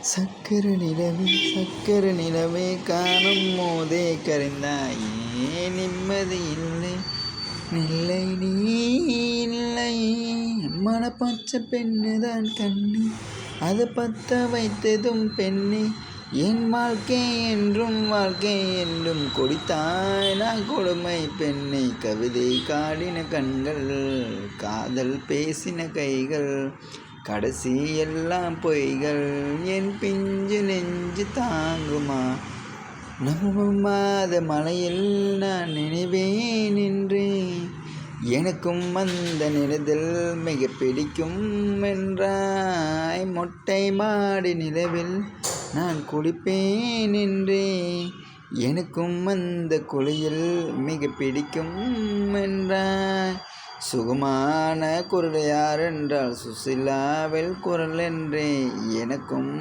சக்கர நிலவே காணும் மோதே கரைந்தாயே நிம்மதி இல்லை நில்லை நீ இல்லை மனப்பச்சை பெண்ணுதான் கண்ணி அது பத்த வைத்ததும் பெண்ணே என் வாழ்க்கை என்றும் கொடித்தாய் நான் கொடுமை பெண்ணை கவிதை காடின கண்கள் காதல் பேசின கைகள் கடைசி எல்லாம் பொய்கள் என் பிஞ்சு நெஞ்சு தாங்குமா நம்புமாத மலையில் நான் நினைவேன் என்றேன் எனக்கும் அந்த நிலத்தில் மிக பிடிக்கும் என்றாய் மொட்டை மாடி நிலவில் நான் குளிப்பேன் என்றேன் எனக்கும் அந்த குளியில் மிக பிடிக்கும் என்றாய் சுகமான குரல் யார் என்றால் சுசிலாவில் குரல் என்றே எனக்கும்